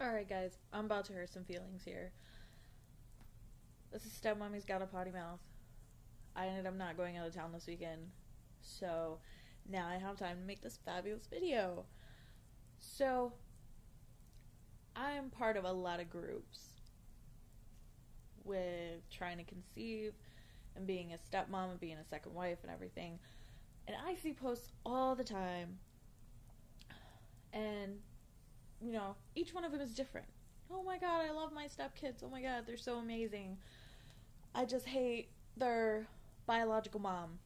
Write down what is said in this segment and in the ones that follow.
Alright, guys, I'm about to hurt some feelings here. This is Stepmommy's Got a Potty Mouth. I ended up not going out of town this weekend, so now I have time to make this fabulous video. So, I am part of a lot of groups with trying to conceive and being a stepmom and being a second wife and everything. And I see posts all the time, and each one of them is different. Oh my god, I love my stepkids. Oh my god, they're so amazing. I just hate their biological mom.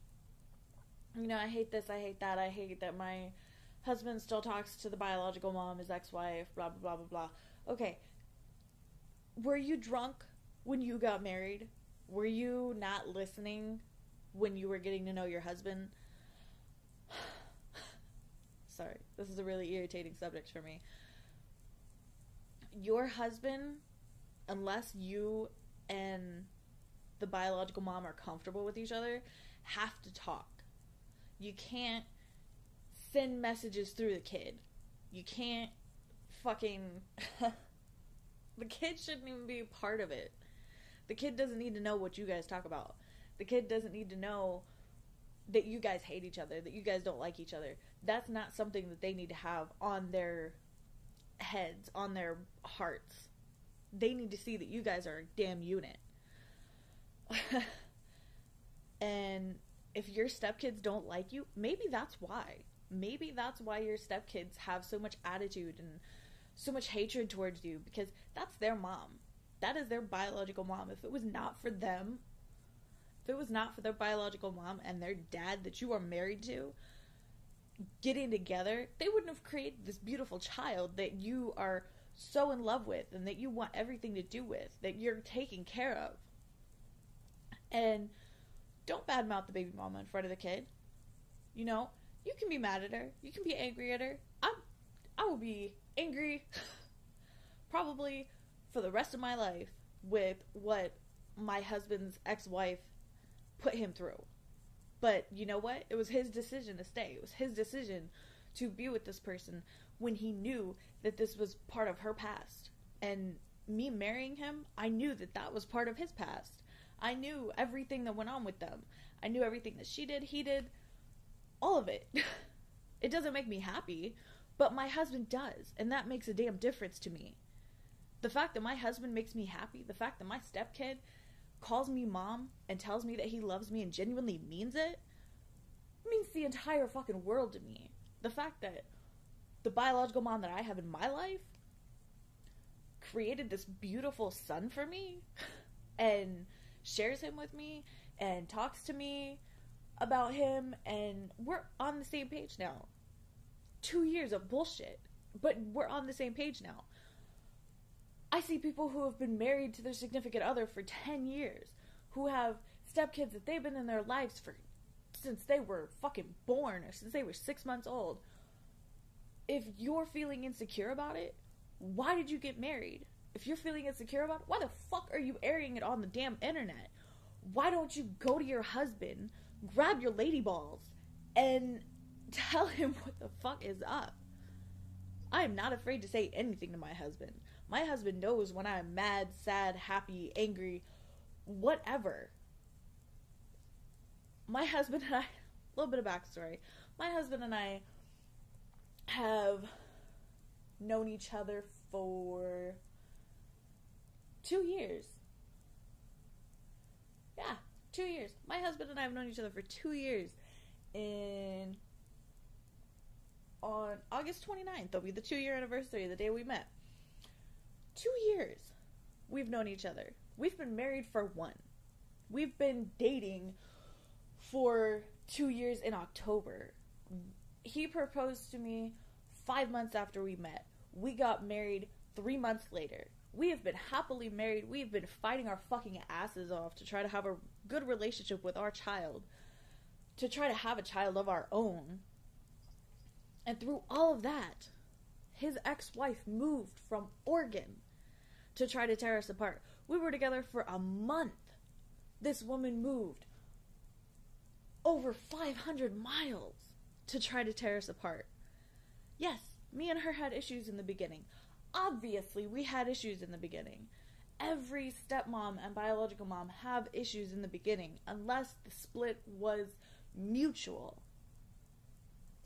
I hate this, I hate that. I hate that my husband still talks to the biological mom, his ex-wife, blah, blah, blah, blah, blah. Okay. Were you drunk when you got married? Were you not listening when you were getting to know your husband? Sorry, this is a really irritating subject for me. Your husband, unless you and the biological mom are comfortable with each other, have to talk. You can't send messages through the kid. You can't fucking... The kid shouldn't even be a part of it. The kid doesn't need to know what you guys talk about. The kid doesn't need to know that you guys hate each other, that you guys don't like each other. That's not something that they need to have on their heads, on their hearts. They need to see that you guys are a damn unit. And if your stepkids don't like you, maybe that's why. Maybe that's why your stepkids have so much attitude and so much hatred towards you, because that's their mom. That is their biological mom. If it was not for them, if it was not for their biological mom and their dad that you are married to getting together, they wouldn't have created this beautiful child that you are so in love with and that you want everything to do with, that you're taking care of. And don't badmouth the baby mama in front of the kid. You can be mad at her. You can be angry at her. I will be angry probably for the rest of my life with what my husband's ex-wife put him through. But you know what? It was his decision to stay. It was his decision to be with this person when he knew that this was part of her past. And me marrying him, I knew that that was part of his past. I knew everything that went on with them. I knew everything that she did, he did, all of it. It doesn't make me happy, but my husband does, and that makes a damn difference to me. The fact that my husband makes me happy, the fact that my stepkid calls me mom and tells me that he loves me and genuinely means it, means the entire fucking world to me. The fact that the biological mom that I have in my life created this beautiful son for me and shares him with me and talks to me about him, and we're on the same page now. 2 years of bullshit, but we're on the same page now. I see people who have been married to their significant other for 10 years, who have stepkids that they've been in their lives for since they were fucking born, or since they were 6 months old. If you're feeling insecure about it, why did you get married? If you're feeling insecure about it, why the fuck are you airing it on the damn internet? Why don't you go to your husband, grab your lady balls, and tell him what the fuck is up? I am not afraid to say anything to my husband. My husband knows when I'm mad, sad, happy, angry, whatever. My husband and I, a little bit of backstory. My husband and I have known each other for 2 years. Yeah, 2 years. My husband and I have known each other for 2 years. On August 29th, that'll be the 2-year anniversary, the day we met. 2 years we've known each other. We've been married for 1. We've been dating for 2 years in October. He proposed to me 5 months after we met. We got married 3 months later. We have been happily married. We've been fighting our fucking asses off to try to have a good relationship with our child, to try to have a child of our own. And through all of that, his ex-wife moved from Oregon to try to tear us apart. We were together for a month. This woman moved over 500 miles to try to tear us apart. Yes, me and her had issues in the beginning. Obviously, we had issues in the beginning. Every stepmom and biological mom have issues in the beginning, unless the split was mutual.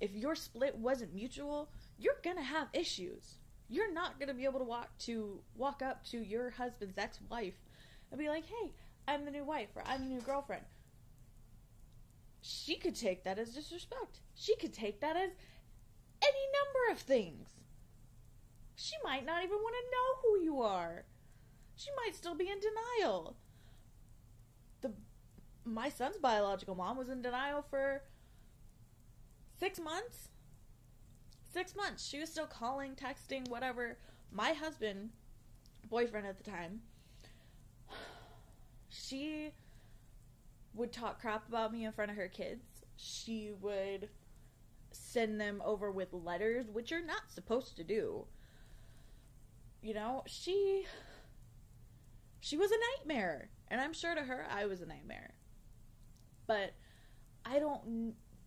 If your split wasn't mutual, you're gonna have issues. You're not gonna be able to walk up to your husband's ex-wife and be like, hey, I'm the new wife, or I'm the new girlfriend. She could take that as disrespect. She could take that as any number of things. She might not even want to know who you are. She might still be in denial. My son's biological mom was in denial for 6 months. 6 months. She was still calling, texting, whatever. My husband, boyfriend at the time, she would talk crap about me in front of her kids. She would send them over with letters, which you're not supposed to do. You know, she was a nightmare. And I'm sure to her, I was a nightmare. But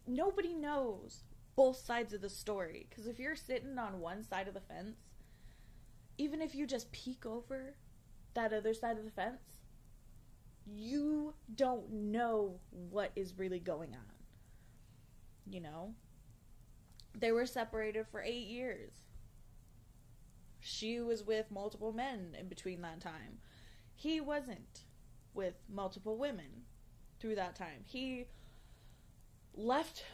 nobody knows both sides of the story. Because if you're sitting on one side of the fence, even if you just peek over that other side of the fence, you don't know what is really going on. You know? They were separated for 8 years. She was with multiple men in between that time. He wasn't with multiple women through that time. He left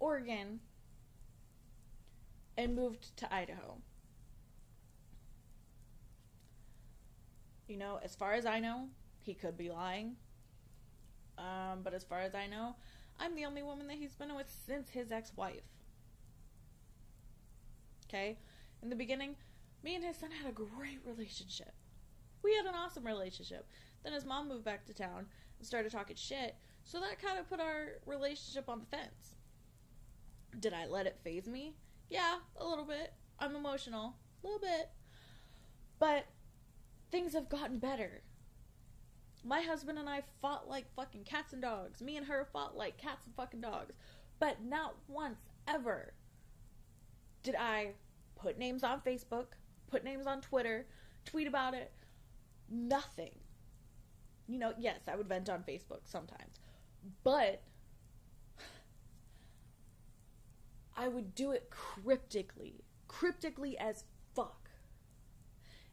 Oregon and moved to Idaho. You know, as far as I know, he could be lying. But as far as I know, I'm the only woman that he's been with since his ex-wife. Okay? In the beginning, me and his son had a great relationship. We had an awesome relationship. Then his mom moved back to town and started talking shit, so that kind of put our relationship on the fence. Did I let it faze me? Yeah, a little bit. I'm emotional. A little bit. But things have gotten better. My husband and I fought like fucking cats and dogs. Me and her fought like cats and fucking dogs. But not once, ever, did I put names on Facebook, put names on Twitter, tweet about it. Nothing. You know, yes, I would vent on Facebook sometimes. But I would do it cryptically. Cryptically as fuck.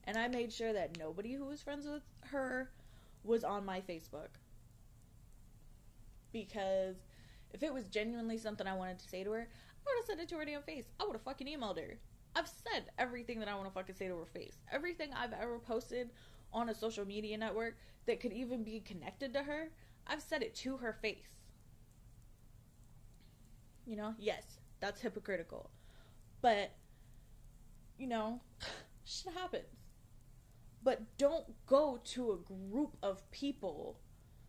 And I made sure that nobody who was friends with her was on my Facebook. Because if it was genuinely something I wanted to say to her, I would have said it to her damn face. I would have fucking emailed her. I've said everything that I want to fucking say to her face. Everything I've ever posted on a social media network that could even be connected to her, I've said it to her face. You know, yes, that's hypocritical. But, you know, shit happens. But don't go to a group of people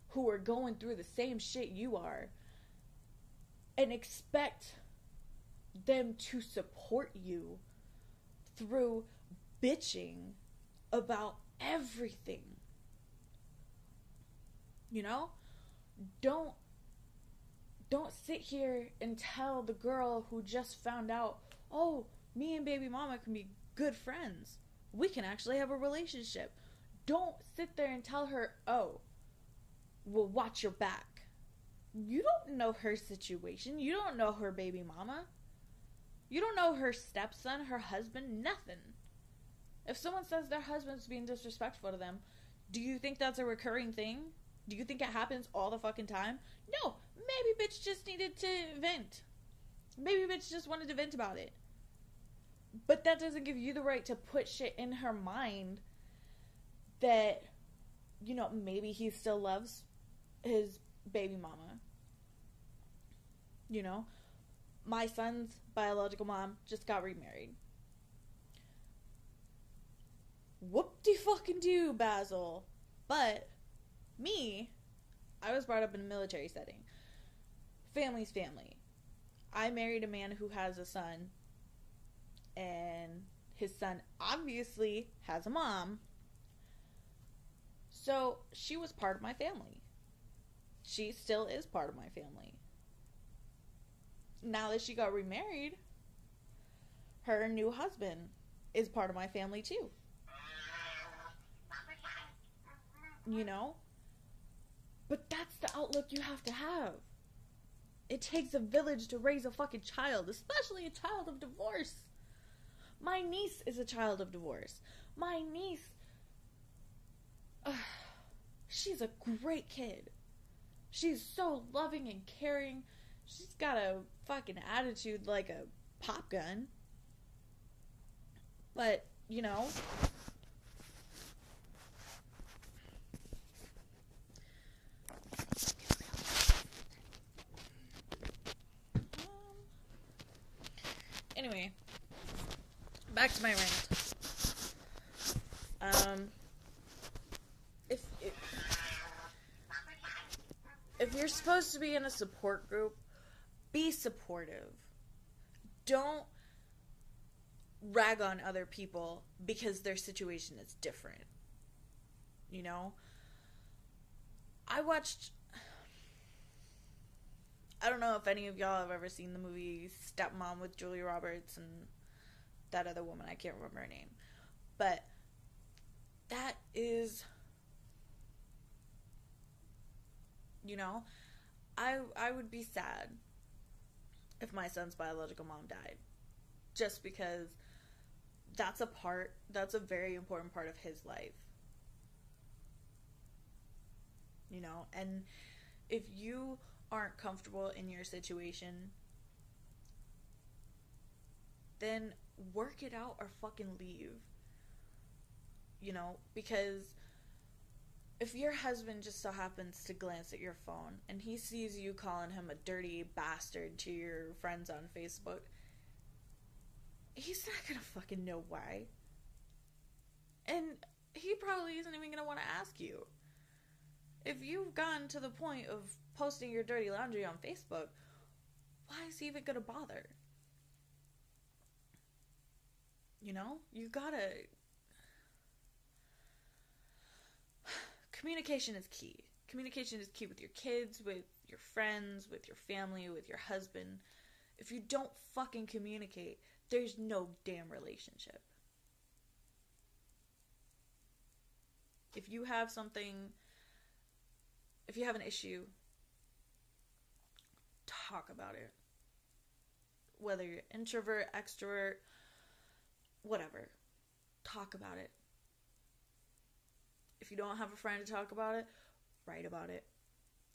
who are going through the same shit you are and expect them to support you through bitching about everything. You know? Don't sit here and tell the girl who just found out, oh, me and baby mama can be good friends. We can actually have a relationship. Don't sit there and tell her, oh, well, watch your back. You don't know her situation. You don't know her baby mama. You don't know her stepson, her husband, nothing. If someone says their husband's being disrespectful to them, do you think that's a recurring thing? Do you think it happens all the fucking time? No. Maybe bitch just needed to vent. Maybe bitch just wanted to vent about it. But that doesn't give you the right to put shit in her mind that, you know, maybe he still loves his baby mama. You know? My son's biological mom just got remarried. Whoop-de-fucking-do, Basil. But me, I was brought up in a military setting. Family's family. I married a man who has a son, and his son obviously has a mom. So she was part of my family. She still is part of my family. Now that she got remarried, her new husband is part of my family too. You know? But that's the outlook you have to have. It takes a village to raise a fucking child, especially a child of divorce. My niece is a child of divorce. My niece, she's a great kid. She's so loving and caring. She's got a fucking attitude like a pop gun. But, you know, anyway, back to my rant. If you're supposed to be in a support group, be supportive. Don't rag on other people because their situation is different. You know? I don't know if any of y'all have ever seen the movie Stepmom with Julia Roberts and that other woman, I can't remember her name. But that is, you know, I would be sad if my son's biological mom died. Just because that's a very important part of his life. You know, and if you aren't comfortable in your situation, then work it out or fucking leave. You know, because if your husband just so happens to glance at your phone and he sees you calling him a dirty bastard to your friends on Facebook, he's not gonna fucking know why. And he probably isn't even gonna want to ask you. If you've gotten to the point of posting your dirty laundry on Facebook, why is he even gonna bother? You know? You gotta... Communication is key. Communication is key with your kids, with your friends, with your family, with your husband. If you don't fucking communicate, there's no damn relationship. If you have an issue, talk about it. Whether you're introvert, extrovert, whatever. Talk about it. If you don't have a friend to talk about it, write about it.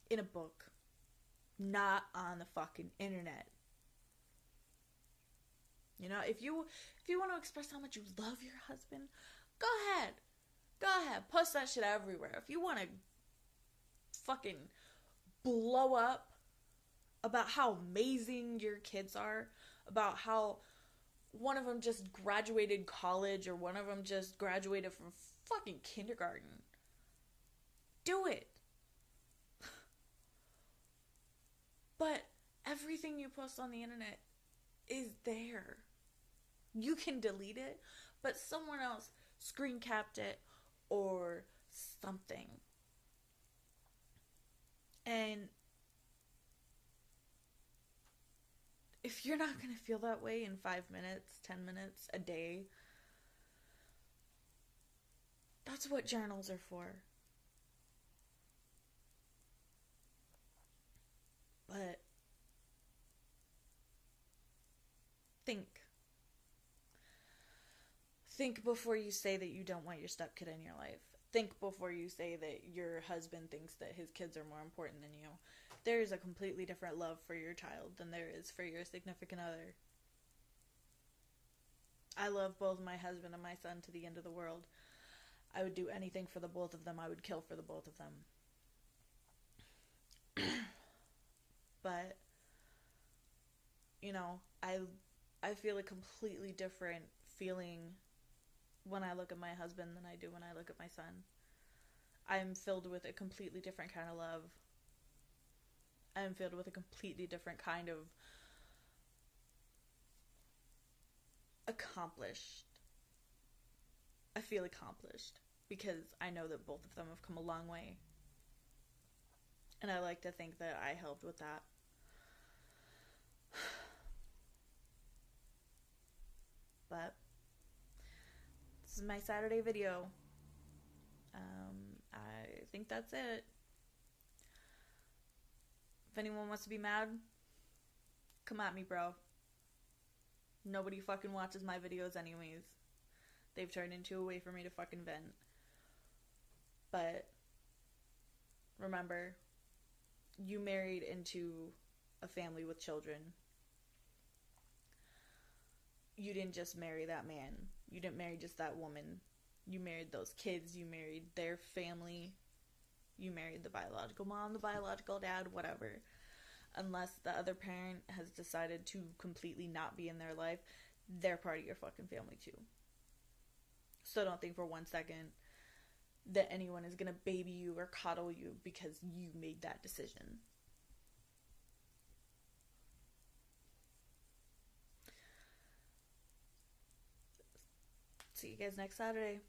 In a book. Not on the fucking internet. You know, if you want to express how much you love your husband, go ahead. Go ahead. Post that shit everywhere. If you want to fucking blow up about how amazing your kids are, about how one of them just graduated college or one of them just graduated from fucking kindergarten, do it. But everything you post on the internet is there. You can delete it, but someone else screen capped it or something. And if you're not going to feel that way in 5 minutes, 10 minutes, a day, that's what journals are for. But think. Think before you say that you don't want your stepkid in your life. Think before you say that your husband thinks that his kids are more important than you. There is a completely different love for your child than there is for your significant other. I love both my husband and my son to the end of the world. I would do anything for the both of them. I would kill for the both of them. But, you know, I feel a completely different feeling when I look at my husband than I do when I look at my son. I'm filled with a completely different kind of love. I'm filled with a completely different kind of accomplished. I feel accomplished because I know that both of them have come a long way. And I like to think that I helped with that. But This is my Saturday video. I think that's it. If anyone wants to be mad, come at me, bro. Nobody fucking watches my videos anyways. They've turned into a way for me to fucking vent. But remember, you married into a family with children. You didn't just marry that man. You didn't marry just that woman. You married those kids. You married their family. You married the biological mom, the biological dad, whatever. Unless the other parent has decided to completely not be in their life, they're part of your fucking family too. So don't think for 1 second that anyone is gonna baby you or coddle you because you made that decision. See you guys next Saturday.